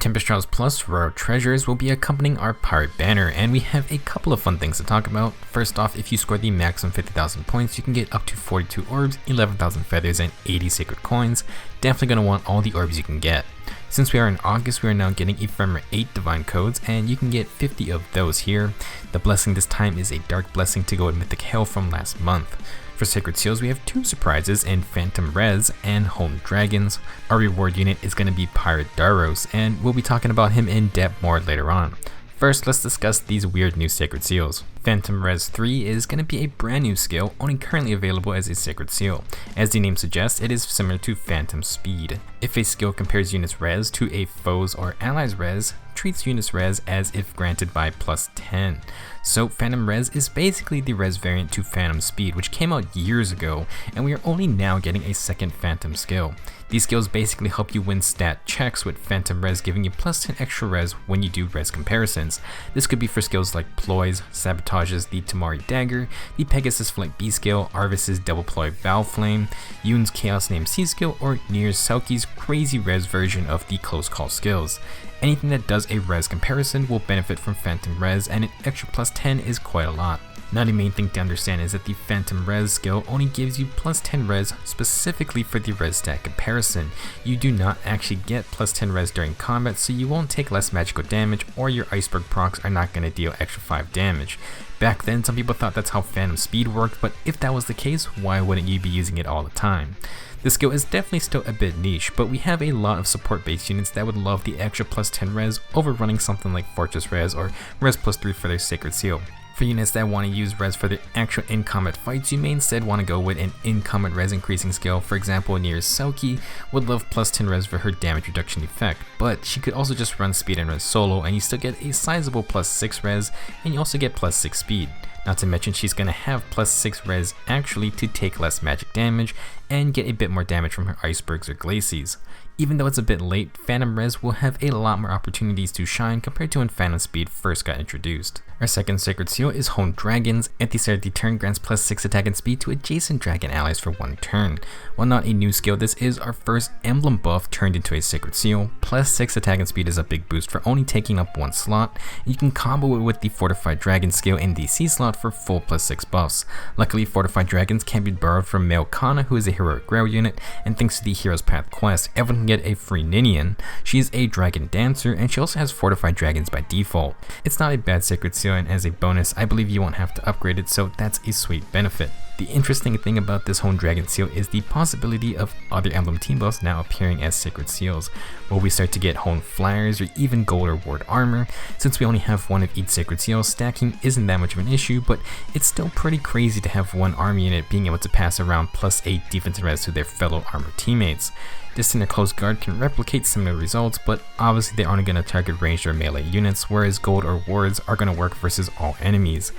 Tempest Trials Plus Rare Treasures will be accompanying our Pirate banner, and we have a couple of fun things to talk about. First off, if you score the maximum 50,000 points, you can get up to 42 orbs, 11,000 feathers, and 80 sacred coins. Definitely going to want all the orbs you can get. Since we are in August, we are now getting Ephemeral 8 Divine Codes, and you can get 50 of those here. The blessing this time is a Dark Blessing to go with Mythic Hail from last month. For Sacred Seals, we have two surprises in Phantom Res and Home Dragons. Our reward unit is going to be Pirate Darros, and we'll be talking about him in depth more later on. First, let's discuss these weird new Sacred Seals. Phantom Res 3 is going to be a brand new skill, only currently available as a Sacred Seal. As the name suggests, it is similar to Phantom Speed. If a skill compares units res to a foe's or ally's res, treats units res as if granted by plus 10. So Phantom Res is basically the res variant to Phantom Speed, which came out years ago, and we are only now getting a second Phantom skill. These skills basically help you win stat checks, with Phantom Res giving you plus 10 extra res when you do res comparisons. This could be for skills like Ploys, Sabotages, the Tamari Dagger, the Pegasus Flight B skill, Arvis's Double Ploy Val Flame, Yoon's Chaos Name C skill, or Nier's Selkie's crazy res version of the Close Call skills. Anything that does a res comparison will benefit from Phantom Res, and an extra plus 10 is quite a lot. Now the main thing to understand is that the Phantom Res skill only gives you plus 10 res specifically for the res stat comparison. You do not actually get plus 10 res during combat, so you won't take less magical damage, or your Iceberg procs are not going to deal extra 5 damage. Back then, some people thought that's how Phantom Speed worked, but if that was the case, why wouldn't you be using it all the time? This skill is definitely still a bit niche, but we have a lot of support based units that would love the extra plus 10 res over running something like Fortress Res or Res plus 3 for their Sacred Seal. For units that want to use res for their actual in-combat fights, you may instead want to go with an in-combat res increasing skill. For example, Nier's Selkie would love plus 10 res for her damage reduction effect, but she could also just run speed and res solo, and you still get a sizable plus 6 res, and you also get plus 6 speed. Not to mention she's going to have plus 6 res actually to take less magic damage and get a bit more damage from her Icebergs or Glacies. Even though it's a bit late, Phantom Res will have a lot more opportunities to shine compared to when Phantom Speed first got introduced. Our second Sacred Seal is Home Dragons. At the start of the turn, grants plus 6 attack and speed to adjacent dragon allies for 1 turn. While not a new skill, this is our first Emblem buff turned into a Sacred Seal. Plus 6 attack and speed is a big boost for only taking up 1 slot. You can combo it with the Fortified Dragon skill in the C slot for full plus 6 buffs. Luckily, Fortified Dragons can be borrowed from Male Kana, who is a Heroic Grail unit, and thanks to the Hero's Path quest, everyone can get a free Ninian. She is a Dragon Dancer, and she also has Fortified Dragons by default. It's not a bad Sacred Seal, and as a bonus, I believe you won't have to upgrade it, so that's a sweet benefit. The interesting thing about this Home Dragon Seal is the possibility of other Emblem team buffs now appearing as Sacred Seals. Will we start to get Home Flyers or even Gold or Ward Armor? Since we only have 1 of each Sacred Seal, stacking isn't that much of an issue, but it's still pretty crazy to have 1 army unit being able to pass around plus 8 defense and res to their fellow armor teammates. Distant or Close Guard can replicate similar results, but obviously they aren't going to target ranged or melee units, whereas Gold or Wards are going to work versus all enemies.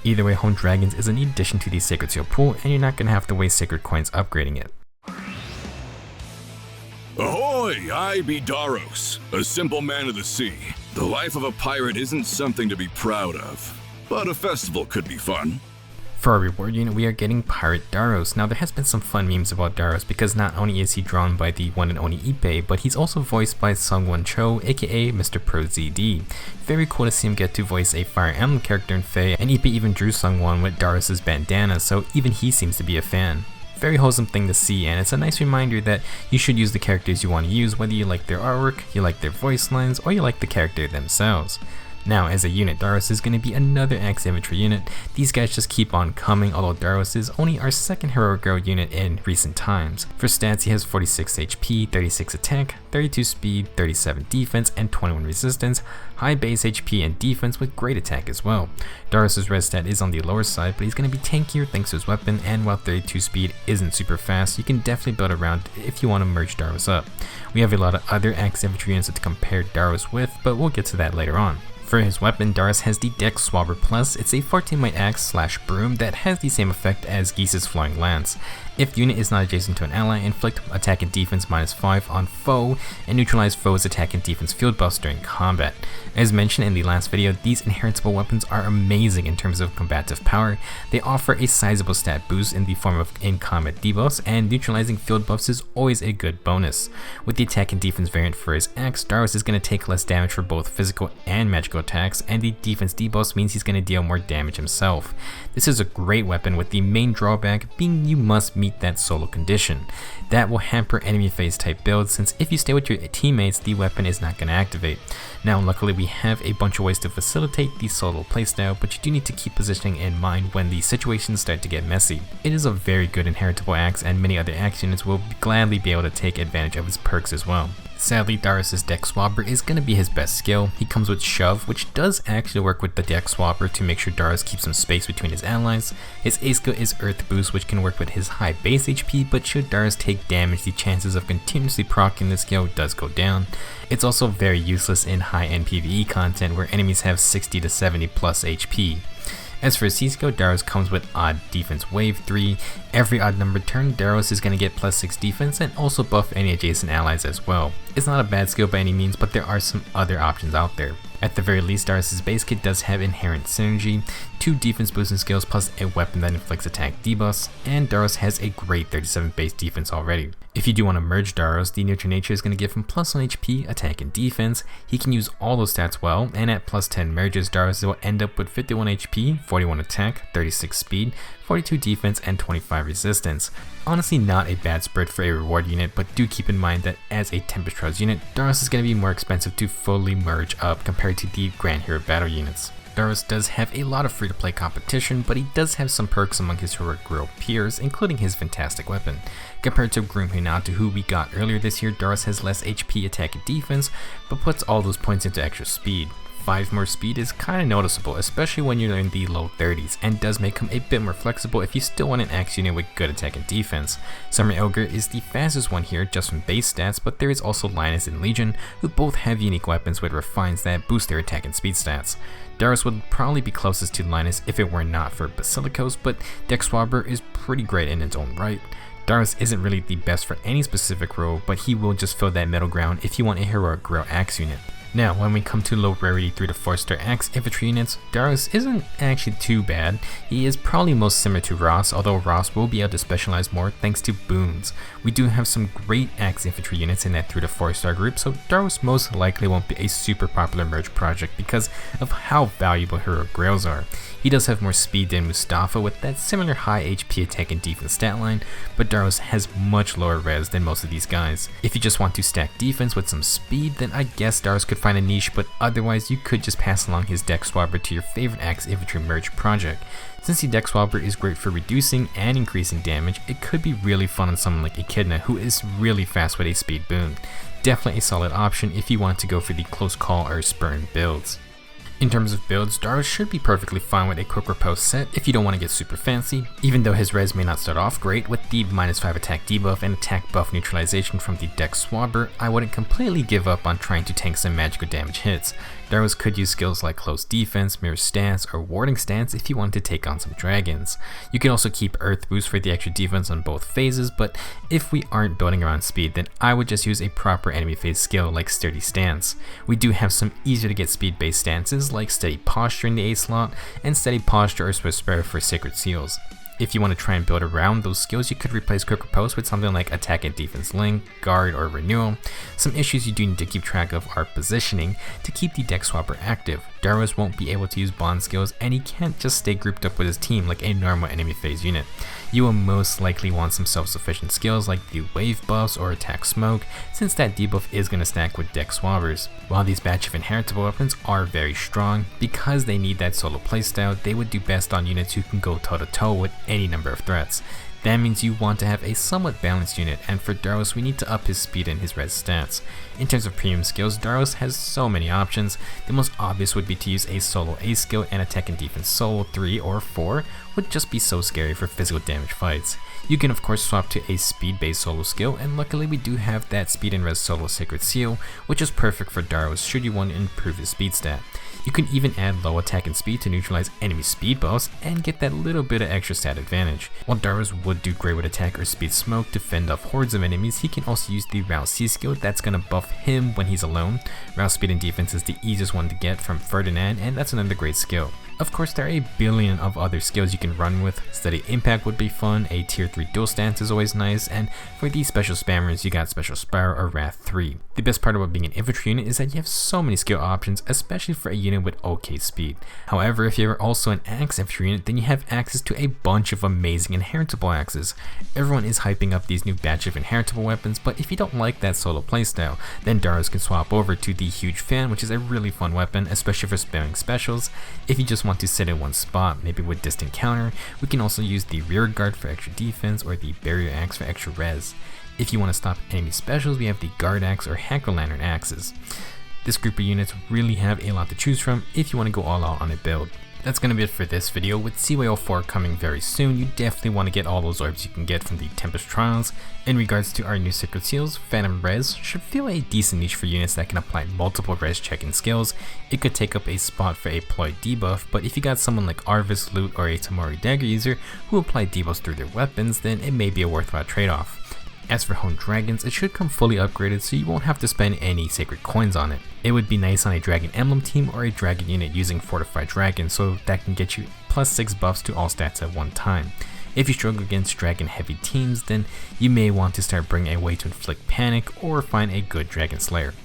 Either way, Home Dragons is a neat addition to the Sacred Seal pool, and you're not going to have to waste sacred coins upgrading it. Ahoy! I be Darros, a simple man of the sea. The life of a pirate isn't something to be proud of, but a festival could be fun. For our reward unit, we are getting Pirate Darros. Now there has been some fun memes about Darros because not only is he drawn by the one and only Ippei, but he's also voiced by Sungwon Cho, aka Mr. Pro ZD. Very cool to see him get to voice a Fire Emblem character in Fae, and Ippei even drew Sungwon with Darros' bandana, so even he seems to be a fan. Very wholesome thing to see, and it's a nice reminder that you should use the characters you want to use, whether you like their artwork, you like their voice lines, or you like the character themselves. Now, as a unit, Darros is going to be another Axe Infantry unit. These guys just keep on coming, although Darros is only our second Heroic Girl unit in recent times. For stats, he has 46 HP, 36 attack, 32 speed, 37 defense, and 21 resistance, high base HP and defense with great attack as well. Darros' res stat is on the lower side, but he's going to be tankier thanks to his weapon, and while 32 speed isn't super fast, you can definitely build around it if you want to merge Darros up. We have a lot of other Axe Infantry units to compare Darros with, but we'll get to that later on. For his weapon, Darros has the Deck Swabber Plus. It's a 14 might axe / broom that has the same effect as Geese's Flowing Lance. If the unit is not adjacent to an ally, inflict attack and defense -5 on foe, and neutralize foe's attack and defense field buffs during combat. As mentioned in the last video, these inheritable weapons are amazing in terms of combative power. They offer a sizable stat boost in the form of in-combat debuffs, and neutralizing field buffs is always a good bonus. With the attack and defense variant for his axe, Darros is going to take less damage for both physical and magical attacks, and the defense debuffs means he's going to deal more damage himself. This is a great weapon, with the main drawback being you must meet that solo condition. That will hamper enemy phase type builds, since if you stay with your teammates, the weapon is not going to activate. Now luckily we have a bunch of ways to facilitate the solo playstyle, but you do need to keep positioning in mind when the situations start to get messy. It is a very good inheritable axe, and many other axe units will gladly be able to take advantage of its perks as well. Sadly, Darros' Deck Swabber is going to be his best skill. He comes with Shove, which does actually work with the Deck Swabber to make sure Darros keeps some space between his allies. His A skill is Earth Boost, which can work with his high base HP, but should Darros take damage, the chances of continuously proccing this skill does go down. It's also very useless in high-end PvE content where enemies have 60 to 70 plus HP. As for his C skill, Darros comes with Odd Defense Wave 3. Every odd numbered turn, Darros is going to get +6 defense and also buff any adjacent allies as well. It's not a bad skill by any means, but there are some other options out there. At the very least, Darros' base kit does have inherent synergy, 2 defense boosting skills plus a weapon that inflicts attack debuffs, and Darros has a great 37 base defense already. If you do want to merge Darros, the neutral nature is going to give him +1 HP, attack and defense. He can use all those stats well, and at +10 merges, Darros will end up with 51 HP, 41 attack, 36 speed, 42 defense, and 25 resistance. Honestly, not a bad spread for a reward unit, but do keep in mind that as a Tempest Trials unit, Darros is going to be more expensive to fully merge up compared to the Grand Hero Battle units. Darros does have a lot of free-to-play competition, but he does have some perks among his heroic grill peers, including his fantastic weapon. Compared to Groom Hinata, who we got earlier this year, Darros has less HP, attack, and defense, but puts all those points into extra speed. 5 more speed is kinda noticeable, especially when you're in the low 30s, and does make him a bit more flexible if you still want an axe unit with good attack and defense. Summer Ogre is the fastest one here just from base stats, but there is also Linus and Legion, who both have unique weapons with refines that boost their attack and speed stats. Darros would probably be closest to Linus if it were not for Basilicos, but Deck Swabber is pretty great in its own right. Darros isn't really the best for any specific role, but he will just fill that middle ground if you want a heroic grill axe unit. Now, when we come to low rarity 3 to 4 star axe infantry units, Darros isn't actually too bad. He is probably most similar to Ross, although Ross will be able to specialize more thanks to boons. We do have some great axe infantry units in that 3 to 4 star group, so Darros most likely won't be a super popular merge project because of how valuable heroic grails are. He does have more speed than Mustafa with that similar high HP attack and defense stat line, but Darros has much lower res than most of these guys. If you just want to stack defense with some speed, then I guess Darros could find a niche, but otherwise you could just pass along his Deck Swabber to your favorite axe infantry merge project. Since the Deck Swabber is great for reducing and increasing damage, it could be really fun on someone like Echidna, who is really fast with a speed boon. Definitely a solid option if you want to go for the close call or spurn builds. In terms of builds, Darros should be perfectly fine with a quick riposte set if you don't want to get super fancy, even though his res may not start off great. With the -5 attack debuff and attack buff neutralization from the Deck Swabber, I wouldn't completely give up on trying to tank some magical damage hits. Darros could use skills like close defense, mirror stance, or warding stance if you want to take on some dragons. You can also keep Earth Boost for the extra defense on both phases, but if we aren't building around speed, then I would just use a proper enemy phase skill like Sturdy Stance. We do have some easier to get speed based stances like Steady Posture in the A slot, and Steady Posture or Whisper for Sacred Seals. If you want to try and build around those skills, you could replace Quick Riposte with something like Attack and Defense Link, Guard, or Renewal. Some issues you do need to keep track of are positioning to keep the Deck Swabber active. Darros won't be able to use bond skills, and he can't just stay grouped up with his team like a normal enemy phase unit. You will most likely want some self-sufficient skills like the Wave buffs or Attack Smoke, since that debuff is going to stack with Deck Swabbers. While these batch of inheritable weapons are very strong, because they need that solo playstyle, they would do best on units who can go toe to toe with any number of threats. That means you want to have a somewhat balanced unit, and for Darros we need to up his speed and his res stats. In terms of premium skills, Darros has so many options. The most obvious would be to use a solo A skill and attack and defense solo 3 or 4, would just be so scary for physical damage fights. You can of course swap to a speed based solo skill, and luckily we do have that speed and res solo sacred seal, which is perfect for Darros should you want to improve his speed stat. You can even add low attack and speed to neutralize enemy speed buffs and get that little bit of extra stat advantage. While Darros would do great with attack or speed smoke to fend off hordes of enemies, he can also use the Rouse C skill that's gonna buff him when he's alone. Rouse speed and defense is the easiest one to get from Ferdinand, and that's another great skill. Of course, there are a billion of other skills you can run with. Steady Impact would be fun, a tier 3 dual stance is always nice, and for these special spammers you got Special Spiral or Wrath 3. The best part about being an infantry unit is that you have so many skill options, especially for a unit with okay speed. However, if you're also an axe infantry unit, then you have access to a bunch of amazing inheritable axes. Everyone is hyping up these new batch of inheritable weapons, but if you don't like that solo playstyle, then Darros can swap over to the Huge Fan, which is a really fun weapon, especially for spamming specials. If you just want to sit in one spot, maybe with distant counter, we can also use the Rear Guard for extra defense or the Barrier Axe for extra res. If you want to stop enemy specials, we have the Guard Axe or Hacker Lantern axes. This group of units really have a lot to choose from if you want to go all out on a build. That's going to be it for this video. With CY04 coming very soon, you definitely want to get all those orbs you can get from the Tempest Trials. In regards to our new Sacred Seals, Phantom Res should feel a decent niche for units that can apply multiple res checking skills. It could take up a spot for a Ploy debuff, but if you got someone like Arvis, Loot, or a Tamari Dagger user who apply debuffs through their weapons, then it may be a worthwhile trade-off. As for Honed Dragons, it should come fully upgraded so you won't have to spend any sacred coins on it. It would be nice on a Dragon Emblem team or a Dragon unit using Fortified Dragon, so that can get you +6 buffs to all stats at one time. If you struggle against Dragon heavy teams, then you may want to start bringing a way to inflict panic or find a good Dragon Slayer.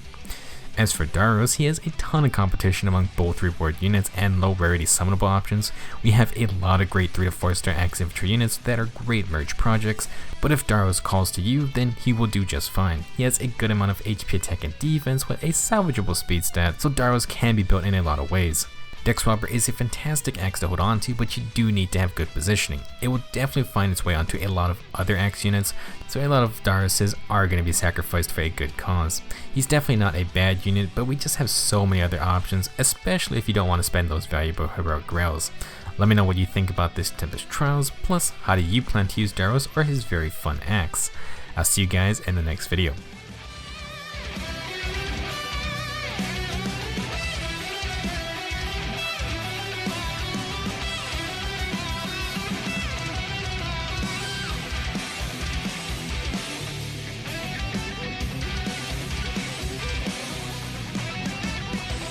As for Darros, he has a ton of competition among both reward units and low rarity summonable options. We have a lot of great 3 to 4 star axe infantry units that are great merge projects, but if Darros calls to you, then he will do just fine. He has a good amount of HP attack and defense with a salvageable speed stat, so Darros can be built in a lot of ways. Deck Swabber is a fantastic axe to hold on to, but you do need to have good positioning. It will definitely find its way onto a lot of other axe units, so a lot of Darroses are going to be sacrificed for a good cause. He's definitely not a bad unit, but we just have so many other options, especially if you don't want to spend those valuable heroic grails. Let me know what you think about this Tempest Trials, plus how do you plan to use Darros or his very fun axe. I'll see you guys in the next video.